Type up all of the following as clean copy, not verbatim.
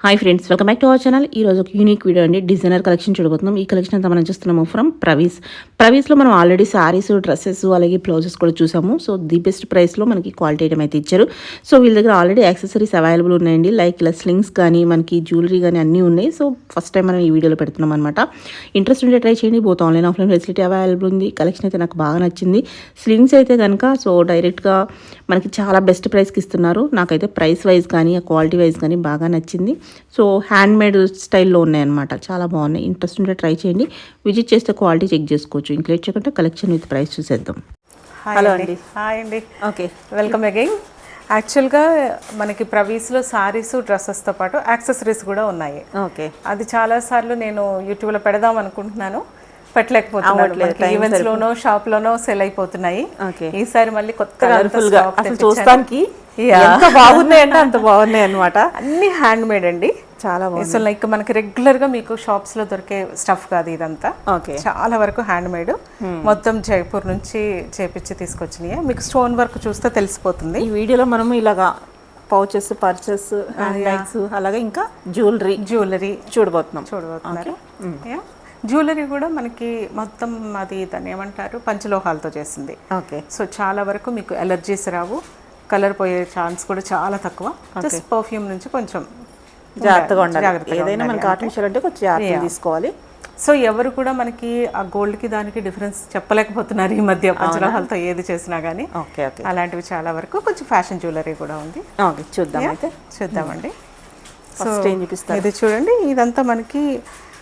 Hi friends, welcome back to our channel. ఈ రోజు ఒక యూనిక్ వీడియో అండి. డిజైనర్ కలెక్షన్ చూడబోతున్నాం. ఈ కలెక్షన్ అంతా మనం చూస్తున్నాము ఫ్రమ్ ప్రవీస్లో మనం ఆల్రెడీ శారీస్, డ్రెస్సెస్, అలాగే బ్లౌజెస్ కూడా చూసాము. సో ది బెస్ట్ ప్రైస్లో మనకి క్వాలిటీ ఐటమ్ అయితే ఇచ్చారు. సో వీళ్ళ దగ్గర ఆల్రెడీ యాక్సెసరీస్ అవైలబుల్ ఉన్నాయండి. లైక్ ఇలా స్లింగ్స్ కానీ మనకి జ్యువెలరీ కానీ అన్నీ ఉన్నాయి. సో ఫస్ట్ టైం మనం ఈ వీడియోలో పెడుతున్నాం అనమాట. ఇంట్రెస్ట్ ఉంటే ట్రై చేయండి. Both online offline facility available ఉంది. కలెక్షన్ అయితే నాకు బాగా నచ్చింది. స్లింగ్స్ అయితే కనుక సో డైరెక్ట్గా మనకి చాలా బెస్ట్ ప్రైస్కి ఇస్తున్నారు. నాకైతే ప్రైస్ వైజ్ కానీ క్వాలిటీ వైజ్ కానీ బాగా నచ్చింది. సో హ్యాండ్మేడ్ స్టైల్లో ఉన్నాయన్నమాట. చాలా బాగున్నాయి. ఇంట్రెస్ట్ ఉంటే ట్రై చేయండి. విజిట్ చేస్తే క్వాలిటీ చెక్ చేసుకోవచ్చు. ఇంక్లూడ్ చేయకుండా కలెక్షన్ విత్ ప్రైస్ చూసేద్దాం. హలో అండి. హాయ్ అండి. Okay, welcome again. యాక్చువల్గా మనకి ప్రవీస్లో శారీస్, డ్రెస్సెస్తో పాటు యాక్సెసరీస్ కూడా ఉన్నాయి. ఓకే, అది చాలాసార్లు నేను యూట్యూబ్లో పెడదాం అనుకుంటున్నాను, పెట్టలేకపోతున్నాను. ఈవెంట్స్ లోనో షాప్ లోనో సెల్ అయిపోతున్నాయి. ఈసారి మళ్ళీ కొత్తగా చూస్తానికి ఎంత బాగున్నాయంటే అంత బాగున్నాయి అనమాట. అన్ని హ్యాండ్ మేడ్ అండి. చాలా బాగుంది. సో లైక్ మనకి రెగ్యులర్ గా మీకు షాప్స్ లో దొరికే స్టఫ్ కాదు ఇదంతా. చాలా వరకు హ్యాండ్ మేడ్. మొత్తం జైపూర్ నుంచి చేపించి తీసుకొచ్చినాయి. మీకు స్టోన్ వర్క్ చూస్తే తెలిసిపోతుంది. ఈ వీడియోలో మనం ఇలాగా పౌచెస్, పర్చెస్, హ్యాండ్ బ్యాగ్స్, అలాగే ఇంకా జ్యువెలరీ చూడబోతున్నారు. జ్యువెలరీ కూడా మనకి మొత్తం అది దాన్ని ఏమంటారు, పంచలోహాలతో చేసింది. ఓకే. సో చాలా వరకు మీకు ఎలర్జీస్ రావు, కలర్ పోయే ఛాన్స్ కూడా చాలా తక్కువ. జస్ట్ పర్ఫ్యూమ్ నుంచి కొంచెం జాగ్రత్తగా ఉండాలి. ఏదైనా మనకి ఆర్టిఫిషియల్ అంటే కొంచెం జాగ్రత్త తీసుకోవాలి. సో ఎవరు కూడా మనకి ఆ గోల్డ్కి దానికి డిఫరెన్స్ చెప్పలేకపోతున్నారు ఈ మధ్య, పంచలోహాలతో ఏది చేసినా కానీ. అలాంటివి చాలా వరకు కొంచెం ఫ్యాషన్ జ్యువెలరీ కూడా ఉంది. చూద్దామండి. సో ఇది చూడండి, ఇదంతా మనకి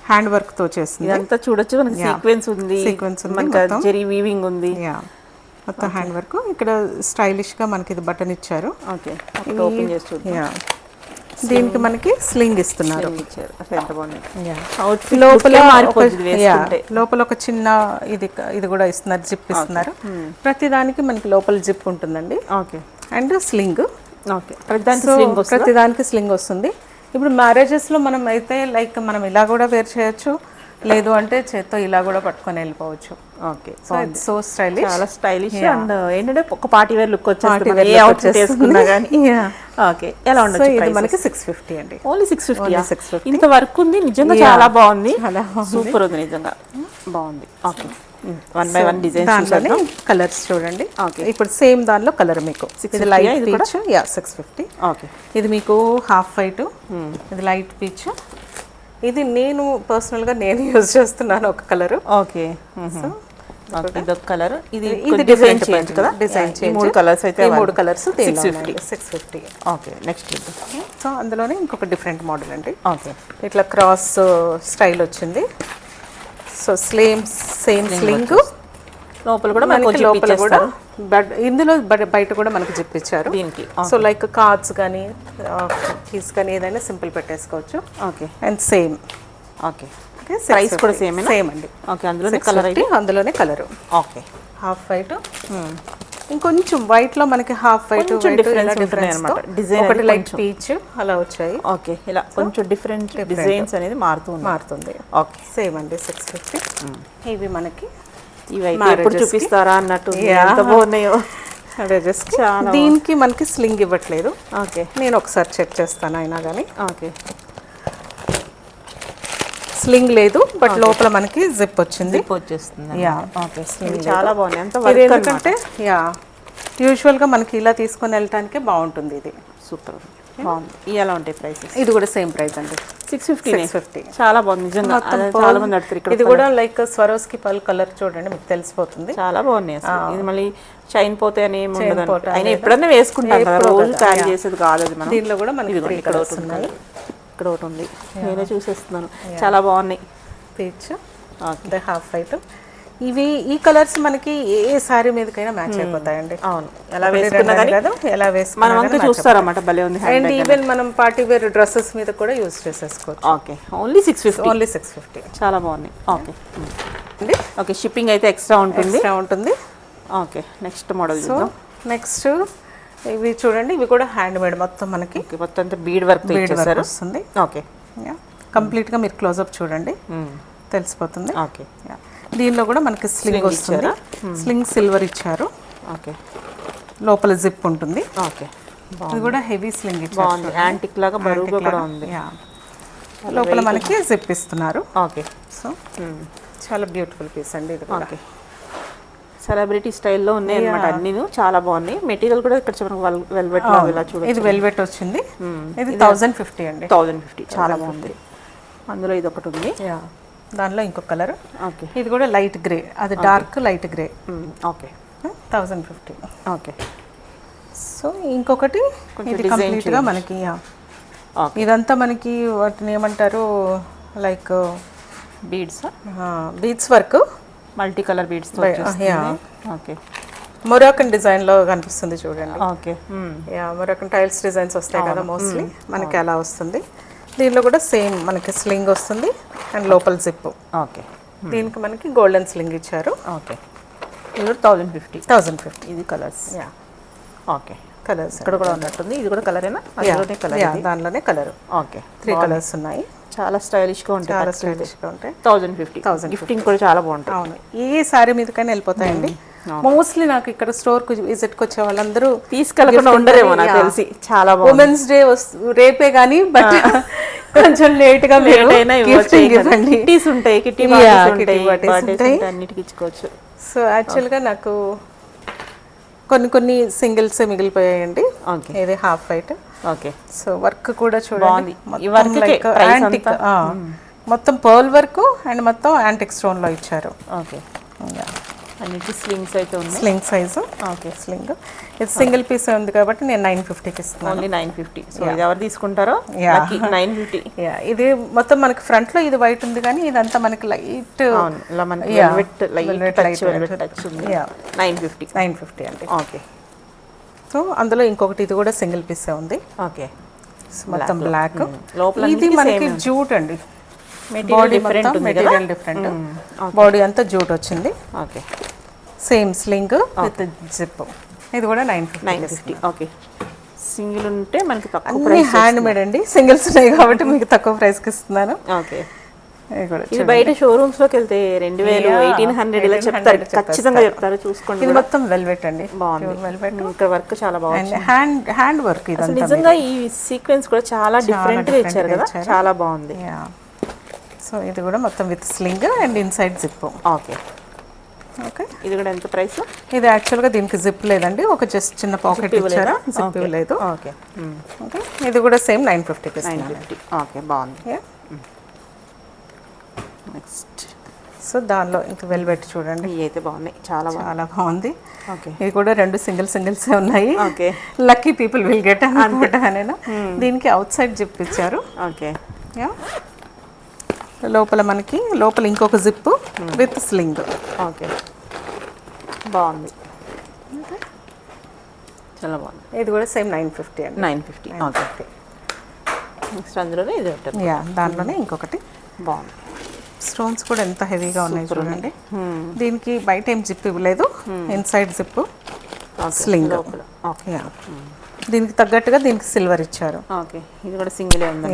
హ్యాండ్ వర్క్ తో చేసింది. ఇదంతా చూడొచ్చు. మనకి సీక్వెన్స్ ఉంది, మనకి జెరీ వీవింగ్ ఉంది. మొత్తం హ్యాండ్ వర్క్. ఇక్కడ స్టైలిష్ గా మనకి ఇది బటన్ ఇచ్చారు. ఓకే, ఓపెన్ చేసి చూద్దాం. దీనికి మనకి స్లింగ్ ఇస్తున్నారు. లోపల ఒక చిన్న ఇది కూడా ఇస్తున్నారు, జిప్ ఇస్తున్నారు. ప్రతి దానికి మనకి లోపల జిప్ ఉంటుందండి. ఓకే. And sling. ఓకే, ప్రతి దానికి స్లింగ్ వస్తుంది. ఇప్పుడు మ్యారేజెస్లో మనం అయితే లైక్ మనం ఇలా కూడా వేర్ చేయొచ్చు, లేదు అంటే చేత్తో ఇలా కూడా పట్టుకొని వెళ్ళిపోవచ్చు. ఓకే. సో స్టైలిష్, చాలా స్టైలిష్. అండ్ ఏంటంటే ఒక పార్టీ వేర్ లుక్ వచ్చేస్తుంది. ఓకే. ఎలా ఉండొచ్చు? ఇది మనకి 650 అండి. ఓన్లీ 650. ఇంత వర్క్ ఉంది. నిజంగా చాలా బాగుంది. సూపర్ ఉంది, నిజంగా బాగుంది. ఓకే. 1 by 1 డిజైన్స్ కలర్స్ చూడండి. ఇప్పుడు సేమ్ దానిలో కలర్ మీకు ఇది లైట్ పీచ్. 650. ఓకే. ఇది మీకు హాఫ్ వైట్, ఇది లైట్ పీచ్. ఇది నేను పర్సనల్గా యూజ్ చేస్తున్నాను ఒక కలర్. ఓకే. ఇదొక కలర్. ఇది డిజైన్ చేంజ్ కదా, డిజైన్ చేంజ్. 3 కలర్స్ అయితే 3 కలర్స్ 650. ఓకే. నెక్స్ట్ సో అందులోనే ఇంకొక డిఫరెంట్ మోడల్ అండి. ఓకే. ఇట్లా క్రాస్ స్టైల్ వచ్చింది. సో సేమ్ స్లింగ్ లోపల కూడా లోపల కూడా, బట్ ఇందులో బయట కూడా మనకు జిప్ ఇచ్చారు దీనికి. సో లైక్ కార్డ్స్ కానీ కీస్ కానీ ఏదైనా సింపుల్ పెట్టేసుకోవచ్చు. Okay. And same. Okay. Price కూడా సేమ్ అండి. ఓకే. అందులోనే కలర్. ఓకే. హాఫ్ వైట్, ఇంకొంచెం వైట్ లో మనకి హాఫ్ వైట్ డిఫరెన్స్ డిజైన్, ఒకటి లైట్ పీచ్ అలా వచ్చాయి. ఓకే. ఇలా కొంచెం డిఫరెంట్ డిజైన్స్ అనేది మారుతుంది. ఓకే. సేమ్ అండి. 650. ఇవి మనకి ఎప్పుడు చూపిస్తారా అన్నట్టు ఎంత బాగున్నాయో. దీనికి మనకి స్లింగ్ ఇవ్వట్లేదు. ఓకే. నేను ఒకసారి చెక్ చేస్తాను అయినా కానీ. ఓకే. స్లింగ్ లేదు, బట్ లోపల మనకి జిప్ వచ్చింది. ఓకే. స్లింగ్ చాలా బాగుంది. ఎందుకంటే యూజువల్ గా మనకి ఇలా తీసుకొని వెళ్ళటానికి బాగుంటుంది. ఇది సూపర్ బాగుంది. ఎలా ఉంటాయి ప్రైసెస్? ఇది కూడా సేమ్ ప్రైస్ అండి. 650. చాలా బాగుంది నిజంగా. చాలా మంది అడుగుతారు. ఇది కూడా లైక్ స్వరోస్కి పల్ కలర్ చూడండి, మీకు తెలిసిపోతుంది. చాలా బాగున్నాయి. ఇది మళ్ళీ షైన్ పోతే అని అయినా ఎప్పుడన్నా వేసుకుంటాం కదా, రోజు క్యారీ చేసేది కాదు అది. మనం దీనిలో కూడా మనకి ఇక్కడ ఒకటి ఉంది, నేనే చూసేస్తున్నాను. చాలా బాగున్నాయి. Peach, half white. ఇవి ఈ కలర్స్ మనకి ఏ సారీ మీదకైనా మ్యాచ్ అయిపోతాయండి. అవును. ఎలా వేసుకున్నా చూస్తారన్నమాట. భలే ఉంది. అండ్ ఈవెన్ మనం పార్టీ వేర్ డ్రెస్సెస్ మీద కూడా యూజ్ చేసేసుకోవచ్చు. ఓకే. ఓన్లీ 650. చాలా బాగున్నాయి. ఓకే. ఓకే. షిప్పింగ్ అయితే ఎక్స్ట్రా ఉంటుంది. ఓకే. నెక్స్ట్ మోడల్ చూద్దాం. నెక్స్ట్ ఇవి చూడండి, ఇవి కూడా హ్యాండ్ మేడ్ మొత్తం మనకి. మొత్తం అంతా బీడ్ వర్క్ వస్తుంది. ఓకే. కంప్లీట్ గా మీరు క్లోజ్అప్ చూడండి, తెలిసిపోతుంది. ఓకే. దీనిలో కూడా మనకి స్లింగ్ వస్తుంది. స్లింగ్ సిల్వర్ ఇచ్చారు. ఓకే. లోపల జిప్ ఉంటుంది. ఓకే. ఇది కూడా హెవీ స్లింగ్ ఇచ్చారు. యాంటిక్ లాగా బరువుగా కూడా ఉంది. లోపల మనకి జిప్ ఇస్తున్నారు. ఓకే. సో చాలా బ్యూటిఫుల్ పీస్ అండి ఇది. ఓకే. సెలబ్రిటీ స్టైల్లో ఉన్నాయి అన్నమాట అన్నీ, చాలా బాగున్నాయి. మెటీరియల్ కూడా ఇక్కడ వెల్వెట్ ఇలా చూడండి. ఇది వెల్వెట్ వచ్చింది. ఇది 1050 అండి. 1050 చాలా బాగుంది. అందులో ఇది ఒకటి ఉంది. దానిలో ఇంకొక కలర్. ఓకే. ఇది కూడా లైట్ గ్రే, అది dark light grey. Okay. 1050. Okay. So ఇంకొకటి ఇది కంప్లీట్గా మనకి ఇదంతా మనకి వాటిని ఏమంటారు like beads work, multi colour beads. Okay. Moroccan design లో కనిపిస్తుంది చూడండి. ఓకే. మొరాకన్ టైల్స్ డిజైన్స్ వస్తాయి కదా మోస్ట్లీ, మనకి అలా వస్తుంది. దీనిలో కూడా సేమ్ మనకి స్లింగ్ వస్తుంది అండ్ లోపల జిప్. ఓకే. దీనికి మనకి గోల్డెన్ స్లింగ్ ఇచ్చారు. ఓకే. ఇది 1050. ఇది కలర్స్. ఓకే. కలర్స్ ఇక్కడ కూడా ఉన్నట్టుంది. ఇది కూడా కలరేనా? దానిలోనే కలర్. ఓకే. 3 కలర్స్ ఉన్నాయి. చాలా స్టైలిష్గా ఉంటాయి. చాలా స్టైలిష్గా ఉంటాయి. 1050. గిఫ్టింగ్ కూడా చాలా బాగుంటుంది. అవును, ఏ సారీ మీదకైనా వెళ్ళిపోతాయండి. మోస్ట్లీ నాకు ఇక్కడ స్టోర్ కు విజిట్ కి వచ్చే వాళ్ళందరూ తీసుకెళ్ళకుండా ఉండరేమో నాకు తెలిసి. చాలా ఉమెన్స్ డే రేపే గానీ బట్ కొంచెం లేట్ గా కిట్టీస్ ఉంటాయి, కిట్టి అన్నిటికి ఇచ్చుకోవచ్చు. సో యాక్చువల్ గా నాకు కొన్ని సింగిల్స్ మిగిలిపోయాయండి. ఇది half white. Okay. So work కూడా చూడండి, మొత్తం పర్ల్ వర్క్ అండ్ మొత్తం యాంటిక్ స్టోన్ లో ఇచ్చారు. ఓకే. అన్నిటి స్లింగ్స్ అయితే ఉన్నాయి. Sling size. ఓకే. స్లింగ్ ఇది సింగిల్ పీస్ ఉంది కాబట్టి నేను 950కి ఇస్తున్నాను. ఓన్లీ 950. సో ఇది ఎవరు తీసుకుంటారో 950. ఇది మొత్తం మనకి ఫ్రంట్ లో ఇది వైట్ ఉంది కానీ ఇదంతా మనకి లైట్ టచ్ ఉంది. 950 అండి. ఓకే. సో అందులో ఇంకొకటి ఇది కూడా సింగిల్ పీస్ ఉంది. ఓకే. మొత్తం బ్లాక్. లోపల ఇది మనకి జూట్ అండి. Body material different. బాడీ అంతా జూట్ వచ్చింది. Okay. Same sling with zip. ఇది కూడా 950. ఓకే. సింగిల్ ఉంటే మనకి తక్కువ అన్ని ప్రైస్. హ్యాండ్ మేడ్ అండి, సింగిల్స్ ఉన్నాయి కాబట్టి మీకు తక్కువ ప్రైస్ కి ఇస్తున్నాను. ఓకే. ఇది బయట షోరూమ్స్ లోకి వెళ్తే 2000, 1800 ఇలా చెప్తారు, ఖచ్చితంగా చెప్తారు. చూసుకోండి. ఇది మొత్తం వెల్వెట్ అండి. బాగుంది. వెల్వెట్. ఇంకా వర్క్ చాలా బాగుంది. Hand work. ఇది నిజంగా ఈ సీక్వెన్స్ కూడా చాలా డిఫరెంట్ గా ఇచ్చారు కదా, చాలా బాగుంది. సో ఇది కూడా మొత్తం with sling and inside zip. Okay. Okay. ఇది కూడా ఎంత ప్రైస్? ఇది యాక్చువల్గా దీనికి జిప్ లేదండి, ఒక జస్ట్ చిన్న పాకెట్ ఇచ్చారా, జిప్ లేదు. ఓకే. ఓకే. ఇది కూడా సేమ్ 950. 950. ఓకే. బాగుంది. నెక్స్ట్. సో దానిలో ఇంకా వెల్వెట్ చూడండి. ఇవి అయితే బాగున్నాయి, చాలా బాగుంది. ఓకే. ఇది కూడా 2 సింగిల్స్ ఉన్నాయి. Okay. Lucky people will get అనుకుంటా నేను. దీనికి అవుట్ సైడ్ జిప్ ఇచ్చారు. ఓకే. లోపల మనకి ఇంకొక జిప్ విత్ స్లింగ్. ఓకే. బాగుంది, చాలా బాగుంది. ఇది కూడా సేమ్ 950 అండి. 950. ఓకే. నెక్స్ట్ అందులోనే ఇది ఉంటుంది. దాంట్లోనే ఇంకొకటి బాగుంది. స్టోన్స్ కూడా ఎంత హెవీగా ఉన్నాయి చూడండి. దీనికి బయట ఏం జిప్ ఇవ్వలేదు, ఇన్సైడ్ జిప్ స్లింగ్. ఓకే. దీనికి తగ్గట్టుగా దీనికి సిల్వర్ ఇచ్చారు. ఓకే. ఇది కూడా సింగిలే ఉంది.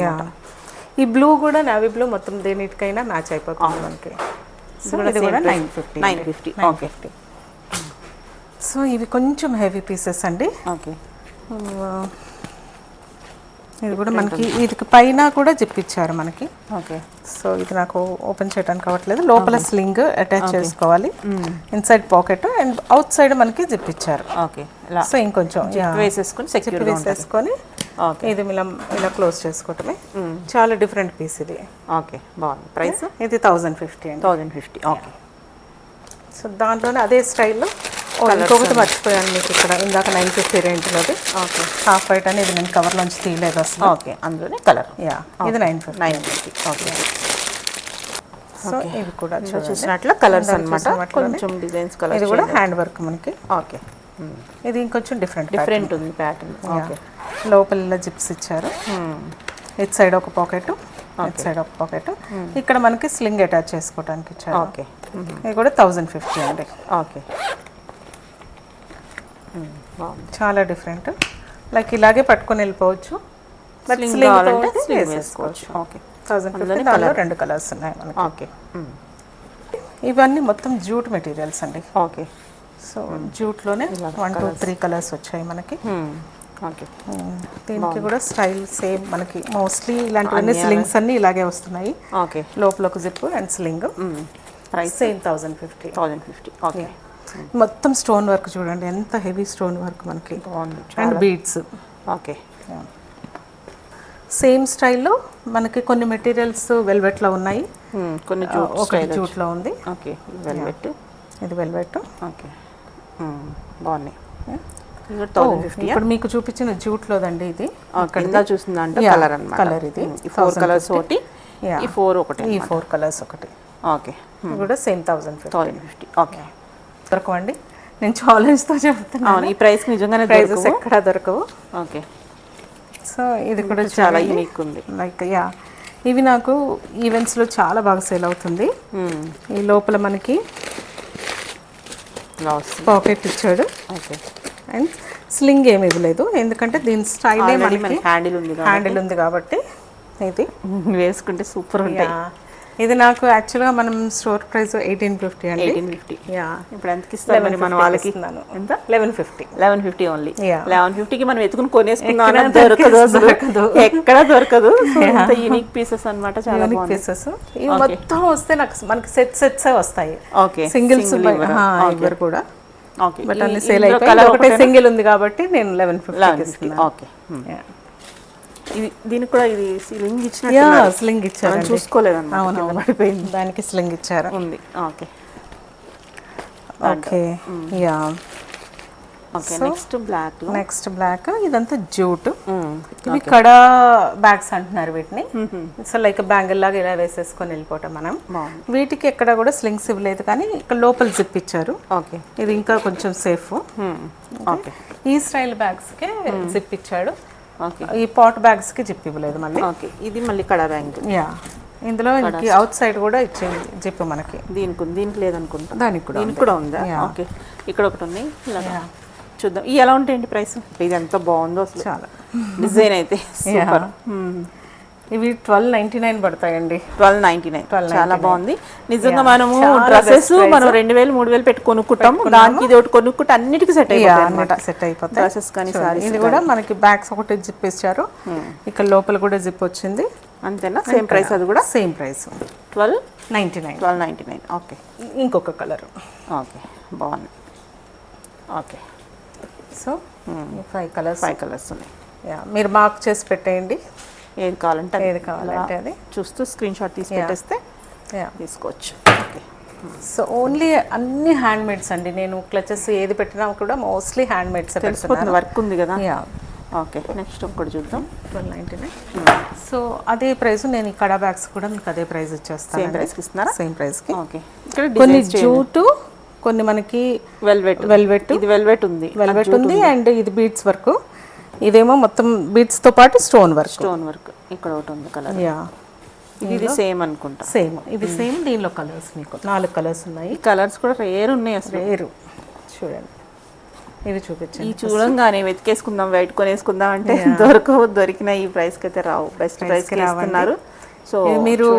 ఈ బ్లూ కూడా నావీ బ్లూ మొత్తం దేనికైనా మ్యాచ్ అయిపోతుంది మనకి. సో ఇది కూడా 950. ఓకే. సో ఇవి కొంచెం హెవీ పీసెస్ అండి. ఓకే. ఇది కూడా మనకి వీటికి పైన కూడా జిప్ ఇచ్చారు మనకి. ఓకే. సో ఇది నాకు ఓపెన్ చేయడానికి అవ్వట్లేదు. లోపల స్లింగ్ అటాచ్ చేసుకోవాలి, inside pocket and out side మనకి జిప్ ఇచ్చారు. ఓకే. సో ఇంకొంచెం వేసేసుకొని ఇది ఇలా క్లోజ్ చేసుకోవటమే. చాలా డిఫరెంట్ పీస్ ఇది. ఓకే. బాగుంది. ప్రైస్ ఇది 1050 అండి. 1050. ఓకే. సో దాంట్లోనే అదే స్టైల్లో ఇంకొకటి మర్చిపోయాను మీకు ఇక్కడ ఇందాక 950 రేంజ్లోది. ఓకే. హాఫ్ వైట్ అని ఇది నేను కవర్లోంచి తీయలేదు అసలు. ఓకే. అందులోనే కలర్. ఇది 950. ఓకే. సో ఇవి కూడా చూసినట్లు కలర్స్ అన్నమాట, కొంచెం డిజైన్స్ కలర్. ఇది కూడా హ్యాండ్ వర్క్ మనకి. ఓకే. ఇది ఇంకొంచెం డిఫరెంట్ ఉంది ప్యాటర్న్. ఓకే. లోపల జిప్స్ ఇచ్చారు. ఇట్ సైడ్ ఒక పాకెట్, ఇట్ సైడ్ ఒక పాకెట్. ఇక్కడ మనకి స్లింగ్ అటాచ్ చేసుకోవడానికి ఇచ్చారు. ఓకే. ఇది కూడా 1050 అండి. ఓకే. చాలా డిఫరెంట్. లైక్ ఇలాగే పట్టుకొని వెళ్ళిపోవచ్చు, బట్ స్లింగ్ వేసుకోవచ్చు. ఓకే. 1050. దానిలో 2 కలర్స్ ఉన్నాయి మనకి. ఓకే. ఇవన్నీ మొత్తం జూట్ మెటీరియల్స్ అండి. ఓకే. సో జూట్లోనే 1, 2, 3 కలర్స్ వచ్చాయి మనకి. ఓకే. దీనికి కూడా స్టైల్ సేమ్ మనకి మోస్ట్లీ ఇలాంటివన్నీ స్లింగ్స్ అన్నీ ఇలాగే వస్తున్నాయి. ఓకే. లోపల ఒక zip and sling. Price same 1050. 1050. Okay. మొత్తం స్టోన్ వర్క్ చూడండి, ఎంత హెవీ స్టోన్ వర్క్ మనకి. బాగుంది. And beads. ఓకే. సేమ్ స్టైల్లో మనకి కొన్ని మెటీరియల్స్ వెల్వెట్లో ఉన్నాయి, కొన్ని ఒకటి జూట్లో ఉంది. ఓకే. వెల్వెట్. ఇది వెల్వెట్. ఓకే. బాగున్నాయి. ఇప్పుడు మీకు చూపించిన జూట్లోదండి ఇది. కింద చూసిందంటే కలర్ అన్నమాట. కలర్ ఇది 4 కలర్స్ ఒకటి, ఈ 4 ఒకటి, ఈ 4 కలర్స్ ఒకటి. ఓకే. ఇది కూడా సేమ్ 1050. ఓకే. దొరకవండి, నేను ఛాలెంజ్తో చెప్తున్నాను. ఈ ప్రైస్ నిజంగానే ప్రైజెస్ ఎక్కడ దొరకవు. ఓకే. సో ఇది కూడా చాలా యూనిక్ ఉంది. లైక్ ఇవి నాకు ఈవెంట్స్లో చాలా బాగా సేల్ అవుతుంది. ఈ లోపల మనకి పాకెట్ ఇచ్చాడు. ఓకే. అండ్ స్లింగ్ ఏమి ఇవ్వలేదు, ఎందుకంటే దీని స్టైలే మనకి హ్యాండిల్ ఉంది కాబట్టి ఇది వేసుకుంటే సూపర్ ఉంటాయి. ఇది నాకు యాక్చువల్గా మనం స్టోర్ ప్రైస్ 1850 అండి. 1850. ఇప్పుడు ఎంతకి ఇస్తారు మరి మన వాళ్ళకి? ఎంత? 1150. 1150 ఓన్లీ. 1150కి మనం ఎత్తుకుని కొనేసుకుందాం, దొరకదు, ఎక్కడ దొరకదు. ఇంత యూనిక్ పీసెస్ అన్నమాట, చాలా యూనిక్ పీసెస్. ఇవి మొత్తం వస్తే మనకి సెట్స్ వస్తాయి. ఓకే. సింగిల్స్ ఇవ్వరు కూడా. ఓకే. బట్ అన్ని సేల్ అయిపోయి ఒకటే సింగిల్ ఉంది కాబట్టి నేను 1150 ఇస్తున్నాను. ఓకే. ఇది దీనికి కూడా ఇది స్లింగ్ ఇచ్చినట్టు. స్లింగ్ ఇచ్చారు, చూసుకోలేదన్నమాట. అవును, పడిపోయింది. దానికి స్లింగ్ ఇచ్చారు. ఉంది. Okay. Okay. Yeah. Okay. Next block. ఇదంతా జూట్. ఇవి కడ బ్యాగ్స్ అంటున్నారు వీటిని. సో లైక్ బ్యాంగిల్ లాగా ఇలా వేసేసుకొని వెళ్ళిపోవటం మనం. వీటికి ఎక్కడ కూడా స్లింగ్స్ ఇవ్వలేదు, కానీ ఇక్కడ లోపల జిప్ ఇచ్చారు. ఓకే. ఇది ఇంకా కొంచెం సేఫ్. ఓకే. ఈ స్టైల్ బ్యాగ్స్కి జిప్ ఇచ్చాడు. ఓకే. ఈ పాట్ బ్యాగ్స్ కి జిప్ ఇవ్వలేదు మళ్ళీ. ఓకే. ఇది మళ్ళీ కడా బ్యాంక్. యా. ఇందులో అవుట్ సైడ్ కూడా ఇచ్చింది జిప్ మనకి. దీనికి లేదనుకుంటా. దీనికి కూడా ఉందా? ఓకే. ఇక్కడ ఒకటి ఉంది. చూద్దాం ఈ ఎలా ఉంటాయండి ప్రైస్. ఇది ఎంత బాగుందో అసలు, చాలా డిజైన్ అయితే సూపర్. ఇవి 1299 పడతాయండి. 1299 చాలా బాగుంది నిజంగా. మనము డ్రెస్సెస్ మనం 2000 3000 పెట్టి కొనుక్కుంటాం, దానికి ఇది ఒకటి కొనుక్కుంటే అన్నిటికీ సెట్ అయిపోతాయి. డ్రెస్సెస్ కానీ సారీస్. ఇది కూడా మనకి బ్యాగ్స్ ఒకటి జిప్ ఇచ్చారు, ఇక్కడ లోపల కూడా జిప్ వచ్చింది. అంతేనా? Same price. అది కూడా సేమ్ ప్రైస్ 1299. ఓకే. ఇంకొక కలర్. ఓకే. బాగుంది. ఓకే. సో 5 కలర్స్ ఉన్నాయి. మీరు మార్క్ చేసి పెట్టేయండి, ఏది కావాలంటే అది చూస్తూ స్క్రీన్ షాట్ తీసి పెట్టేస్తే తీసుకోవచ్చు. ఓకే. సో ఓన్లీ అన్ని హ్యాండ్ మేడ్స్ అండి. నేను క్లచెస్ ఏది పెట్టినా కూడా మోస్ట్లీ హ్యాండ్ మేడ్స్. తెలిసిపోతుంది, వర్క్ ఉంది కదా. ఓకే. నెక్స్ట్ ఒకటి చూద్దాం. 1299. సో అదే ప్రైస్. నేను ఈ కడా బ్యాగ్స్ కూడా మీకు అదే ప్రైస్ ఇచ్చేస్తాను. సేమ్ ప్రైస్కి ఇస్తున్నారా? సేమ్ ప్రైస్కి. ఓకే. కొన్ని జూటు, కొన్ని మనకి వెల్వెట్. ఇది వెల్వెట్ ఉంది అండ్ ఇది బీడ్స్ వర్క్. ఇదేమో మొత్తం బీడ్స్తో పాటు స్టోన్ వర్క్. ఇక్కడ ఒకటి ఉంది కలర్. ఇది సేమ్ అనుకుంటా. ఇది సేమ్. దీనిలో కలర్స్ మీకు 4 కలర్స్ ఉన్నాయి. కలర్స్ కూడా రేర్ ఉన్నాయి అసలు. చూడండి, ఇవి చూపించండి. ఈ చూడంగానే వెతికేసుకుందాం, బయట కొనేసుకుందాం అంటే దొరికిన ఈ ప్రైస్కి అయితే రావు. బెస్ట్ ప్రైస్కి రాస్తున్నారు. సో మీరు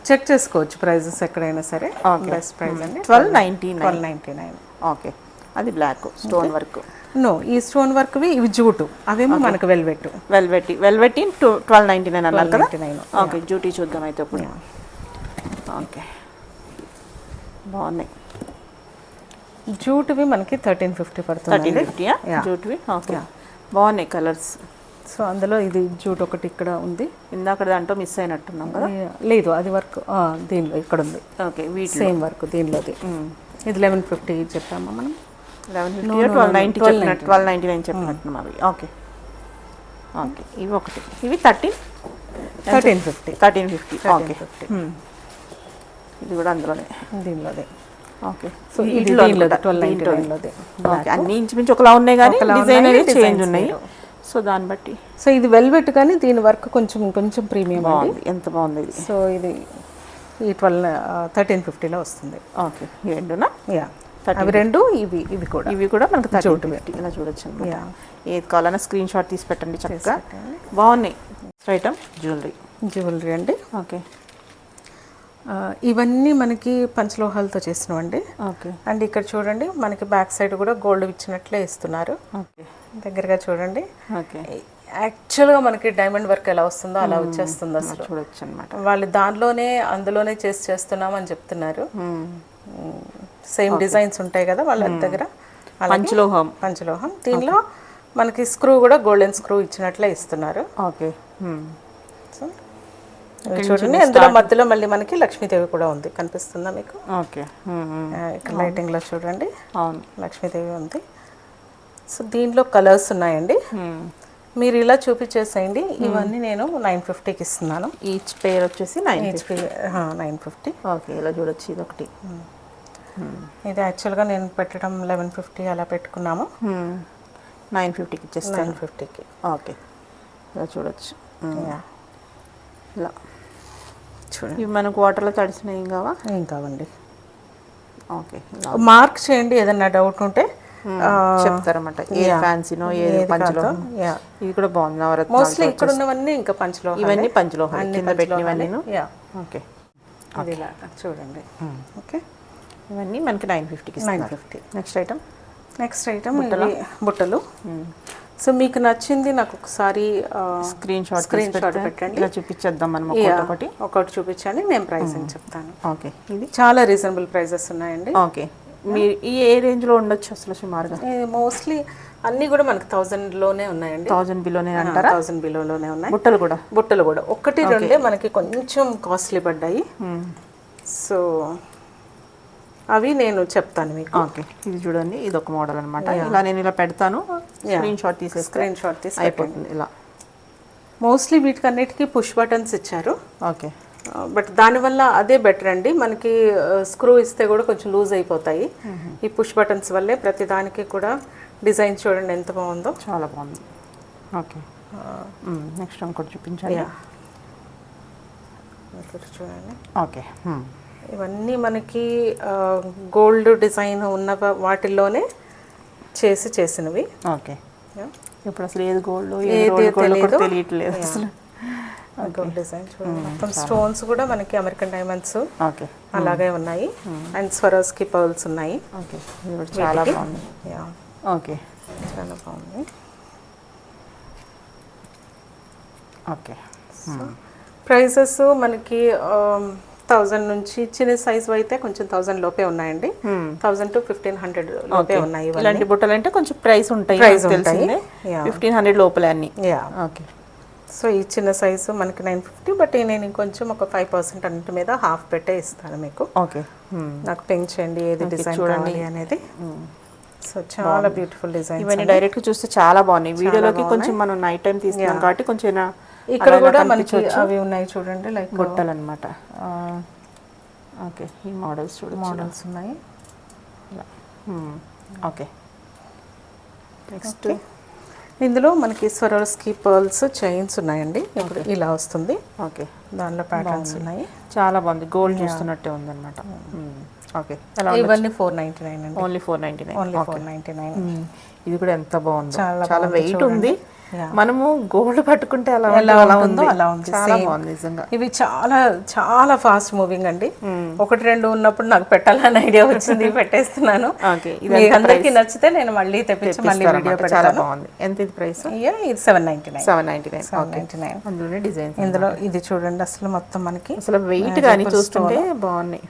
చెక్ చేసుకోవచ్చు ప్రైజెస్ ఎక్కడైనా సరే. బెస్ట్ ప్రైస్ అండి 1299. ఓకే. అది బ్లాక్ స్టోన్ వర్క్. నో, ఈ స్టోన్ వర్క్ ఇవి జూటు, అవేమో మనకు వెల్వెట్ 1299 అన్నారు కదా. ఓకే. జూటీ చూద్దాం అయితే ఇప్పుడు. ఓకే. బాగున్నాయి. జూట్వి మనకి 1350 పడుతుంది. 1350 జూట్వి. ఓకే. బాగున్నాయి కలర్స్. సో అందులో ఇది జూట్ ఒకటి ఇక్కడ ఉంది. ఇందాక దాంట్లో మిస్ అయినట్టున్నాం కదా. లేదు, అది వర్క్ దీనిలో ఇక్కడ ఉంది. ఓకే. సేమ్ వర్క్ దీనిలోది. ఇది 1150 చెప్పామా మనం. 1299 చెప్పినట్టున్నాం అవి. ఓకే. ఓకే. ఇవి ఒకటి. ఇవి 1350. ఓకే. ఇది కూడా అందులోనే, దీనిలోదే. ఓకే. సో ఇది 1299. ఓకే. అన్ని ఇంచుమించు ఒకలా ఉన్నాయి కానీ డిజైన్ అనేది చేంజ్ ఉన్నాయి. సో దాన్ని బట్టి. సో ఇది వెల్వెట్ కానీ దీని వర్క్ కొంచెం ప్రీమియం బాగుంది. ఎంత బాగుంది ఇది. సో ఇది ఈ 1350లో వస్తుంది. ఓకే. ఈ రెండునా? అవి రెండు. ఇవి కూడా మనకు 1350 ఇలా చూడొచ్చు అనమాట. ఏది కావాలన్నా స్క్రీన్ షాట్ తీసి పెట్టండి చక్కగా. బాగున్నాయి. ఐటమ్ జ్యువెలరీ అండి. ఓకే. ఇవన్నీ మనకి పంచలోహాలతో చేసినవండి. ఓకే. అండ్ ఇక్కడ చూడండి, మనకి బ్యాక్ సైడ్ కూడా గోల్డ్ ఇచ్చినట్లే ఇస్తున్నారు. ఓకే. దగ్గరగా చూడండి. ఓకే, యాక్చువల్గా మనకి డైమండ్ వర్క్ ఎలా వస్తుందో అలా వచ్చేస్తుంది అసలు. చూడొచ్చు అనమాట. వాళ్ళు అందులోనే చేస్తున్నాం అని చెప్తున్నారు. సేమ్ డిజైన్స్ ఉంటాయి కదా వాళ్ళ దగ్గర. పంచలోహం దీనిలో మనకి స్క్రూ కూడా గోల్డెన్ స్క్రూ ఇచ్చినట్లే ఇస్తున్నారు. ఓకే, సో చూడండి అందులో మధ్యలో మళ్ళీ మనకి లక్ష్మీదేవి కూడా ఉంది, కనిపిస్తుందా మీకు? ఓకే, ఇక్కడ లైటింగ్ లో చూడండి. అవును, లక్ష్మీదేవి ఉంది. సో దీంట్లో కలర్స్ ఉన్నాయండి. మీరు ఇలా చూపించేసేయండి. ఇవన్నీ నేను 950కి ఇస్తున్నాను. ఈచ్ పేర్ వచ్చేసి 950. ఓకే, ఇలా చూడొచ్చు. ఇది ఒకటి. ఇది యాక్చువల్గా నేను పెట్టడం 1150 అలా పెట్టుకున్నాము. 950కి ఇచ్చేస్తాను. 950కి. ఓకే, ఇలా చూడొచ్చు. ఇలా చూడండి. ఇవి మనకు వాటర్లో తడిసినవి ఏం కావా? ఏం కావండి. ఓకే, మార్క్ చేయండి ఏదన్నా డౌట్ ఉంటే చెప్తారన్నమాట. ఏ ఫ్యాన్సీనో ఏది పంచలోహం. ఇది కూడా బాగుంది. నవరత్నాలు మోస్ట్లీ ఇక్కడ ఉన్నవన్నీ ఇంకా పంచలోహం. ఇవన్నీ పంచలోహం కింద పెట్టినవన్నీ. ఓకే, అది ఇలా చూడండి. ఓకే, ఇవన్నీ మనకి 950కి. 950. నెక్స్ట్ ఐటమ్ బుట్టలు. సో మీకు నచ్చింది నాకు ఒకసారి స్క్రీన్ షాట్ పెట్టండి. ఇలా చూపించేద్దాం మనం. ఒకటి చూపించండి, నేను ప్రైసింగ్ చెప్తాను. ఓకే, ఇది చాలా రీజనబుల్ ప్రైజెస్ ఉన్నాయండి. ఓకే, మీరు ఏ రేంజ్లో ఉండొచ్చు అసలు సుమారుగా? మోస్ట్లీ అన్నీ కూడా మనకి 1000 లోనే ఉన్నాయండి. 1000 బిలోనే అంటారా? 1000 బిలోనే ఉన్నాయి. బుట్టలు కూడా ఒకటి రెండే మనకి కొంచెం కాస్ట్లీ పడ్డాయి. సో అవి నేను చెప్తాను మీకు. ఓకే, ఇది చూడండి. ఇది ఒక మోడల్ అనమాట. ఇలా నేను ఇలా పెడతాను, స్క్రీన్ షాట్ తీసి అయిపోతుంది. ఇలా మోస్ట్లీ వీటికన్నిటికీ పుష్ బటన్స్ ఇచ్చారు. ఓకే, బట్ దానివల్ల అదే బెటర్ అండి. మనకి స్క్రూ ఇస్తే కూడా కొంచెం లూజ్ అయిపోతాయి. ఈ పుష్ బటన్స్ వల్లే ప్రతి దానికి కూడా డిజైన్ చూడండి ఎంత బాగుందో. చాలా బాగుంది. ఓకే, నెక్స్ట్ ఇంకోటి చూపించాలి. చూడండి. ఓకే, ఇవన్నీ మనకి గోల్డ్ డిజైన్ ఉన్న వాటిల్లోనే చేసినవి. ఓకే, ఇప్పుడు అసలు ఏది గోల్డ్ ఏది తెలియట్లేదు అసలు. గోల్డ్ డిజైన్ చూడండి. మొత్తం స్టోన్స్ కూడా మనకి అమెరికన్ డైమండ్స్ అలాగే ఉన్నాయి. అండ్ స్వరోస్కి పర్ల్స్ ఉన్నాయి. ఓకే, చాలా బాగుంది. ఓకే, చాలా బాగుంది. ఓకే, ప్రైసెస్ మనకి 1000 నుంచి చిన్న సైజు అయితే కొంచెం 1000 లోపే ఉన్నాయండి. 1000 to 1500 లోపే ఉన్నాయి. ఇలాంటి బుట్టలు అంటే కొంచెం ప్రైస్ ఉంటాయి. 1500 లోపలే అన్ని. ఓకే, సో ఈ చిన్న సైజు మనకి 950. బట్ నేను ఇంకొంచెం ఒక 5% అన్నిటి మీద హాఫ్ పెట్టే ఇస్తాను మీకు. ఓకే, నాకు పెంచండి ఏది డిజైన్ చూడండి అనేది. సో చాలా బ్యూటిఫుల్ డిజైన్. ఇవన్నీ డైరెక్ట్ చూస్తే చాలా బాగున్నాయి. వీడియోలోకి కొంచెం మనం నైట్ టైం తీసుకున్నాం కాబట్టి కొంచెం ఇక్కడ కూడా మనకి అవి ఉన్నాయి చూడండి, లైక్ బుట్టలు అనమాట. ఓకే, ఈ మోడల్స్ మోడల్స్ ఉన్నాయి. ఓకే, నెక్స్ట్ ఇందులో మనకి స్వరోస్కి పర్ల్స్ చైన్స్ ఉన్నాయండి. ఇప్పుడు ఇలా వస్తుంది. ఓకే, దానిలో ప్యాటర్న్స్ ఉన్నాయి. చాలా బాగుంది. గోల్డ్ చూస్తున్నట్టే ఉందన్నమాట. ఓకే, ఇవన్నీ 499 అండి. ఓన్లీ 499. ఇది కూడా ఎంత బాగుంది. చాలా వెయిట్ ఉంది. మనము గోల్డ్ పట్టుకుంటే అలా ఉందో అలా ఉంది. చాలా బాగుంది నిజంగా. ఇవి చాలా చాలా ఫాస్ట్ మూవింగ్ అండి. ఒకటి రెండు ఉన్నప్పుడు నాకు పెట్టాలని ఐడియా వచ్చింది, పెట్టేస్తున్నాను. అందరికి నచ్చితే నేను మళ్ళీ తెప్పించి మళ్ళీ వీడియో పెడతాను. చాలా బాగుంది. ఎంత ఇది ప్రైస్? ఇది 799. 799. అందులోనే డిజైన్. ఇందులో ఇది చూడండి అసలు మొత్తం మనకి అసలు వెయిట్ గానీ చూస్తుంటే బాగున్నాయి.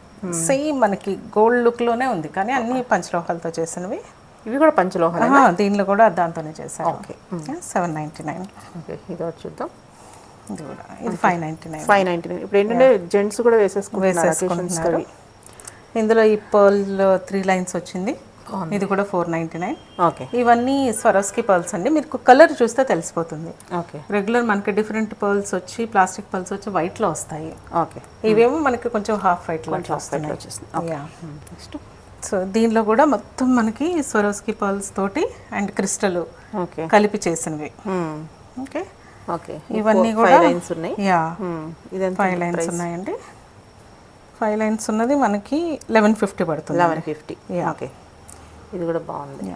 సేమ్ మనకి గోల్డ్ లుక్ లోనే ఉంది, కానీ అన్ని పంచలోహాలతో చేసినవి. ఇవి కూడా పంచలోహాలు. దీనిలో కూడా దాంతోనే చేశారు. ఓకే, 799. ఓకే, ఇది ఒకటి చూద్దాం. ఇది కూడా ఇది 599. 599. ఇప్పుడు ఏంటంటే జెంట్స్ కూడా వేసేసుకుంటున్నారు. ఇందులో ఈ పర్ల్ 3 లైన్స్ వచ్చింది. ఇది కూడా 499. ఓకే, ఇవన్నీ స్వరోస్కి పర్ల్స్ అండి. మీకు కలర్ చూస్తే తెలిసిపోతుంది. ఓకే, రెగ్యులర్ మనకి డిఫరెంట్ పర్ల్స్ వచ్చి ప్లాస్టిక్ పర్ల్స్ వచ్చి వైట్ లో వస్తాయి. ఓకే, ఇవేమో మనకి కొంచెం హాఫ్ వైట్ లో వస్తున్నాయి. నెక్స్ట్ సో దీనిలో కూడా మొత్తం మనకి స్వరోస్కి పర్ల్స్ తోటి అండ్ క్రిస్టల్ కలిపి చేసినవి. ఓకే, ఓకే, ఇవన్నీ కూడా 5 లైన్స్ ఉన్నాయి. 5 లైన్స్ ఉన్నాయండి. 5 లైన్స్ ఉన్నది మనకి 1150 పడుతుంది. 1150. ఓకే, ఇది కూడా బాగుంది.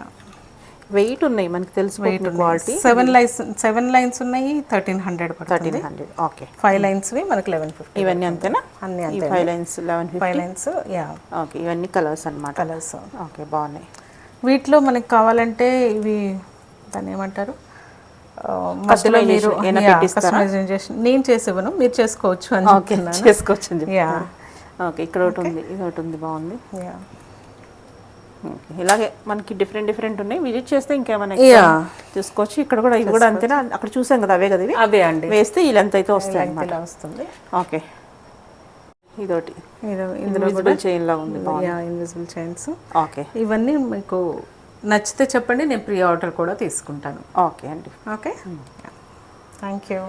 వెయిట్ ఉన్నాయి మనకి తెలుసు. వెయిట్ క్వాలిటీ 7 లైన్స్ ఉన్నాయి. 1300 పడుతుంది. 1300. ఓకే, 5 లైన్స్ మనకి 1150. ఇవన్నీ అంతేనా? అన్ని అంతే. 5 లైన్స్ 1150. 5 లైన్స్. ఓకే, ఇవన్నీ కలర్స్ అన్నమాట. కలర్స్. ఓకే, బాగున్నాయి. వీటిలో మనకి కావాలంటే ఇవి దాన్ని ఏమంటారు మధ్యలో మీరు కస్టమైజేషన్ నేను చేసేవను మీరు చేసుకోవచ్చు అని చెప్తున్నాను. చేసుకోవచ్చు అని చెప్తాను. ఓకే, ఇక్కడ ఒకటి ఉంది, ఇది ఒకటి ఉంది, బాగుంది. ఓకే, ఇలాగే మనకి డిఫరెంట్ ఉన్నాయి. విజిట్ చేస్తే ఇంకేమైనా తీసుకోవచ్చు. ఇక్కడ కూడా ఇది కూడా అంతేనా? అక్కడ చూసాం కదా, అవే కదా ఇవి? అవే అండి, వేస్తే ఈ లెంత్ అయితే వస్తాయి ఇలా వస్తుంది. ఓకే, ఇదొకటి ఇందులో ఇన్విజిబుల్ చైన్ లా ఉంది. Invisible chains. ఓకే, ఇవన్నీ మీకు నచ్చితే చెప్పండి, నేను ప్రీ ఆర్డర్ కూడా తీసుకుంటాను. ఓకే అండి. Okay, thank you.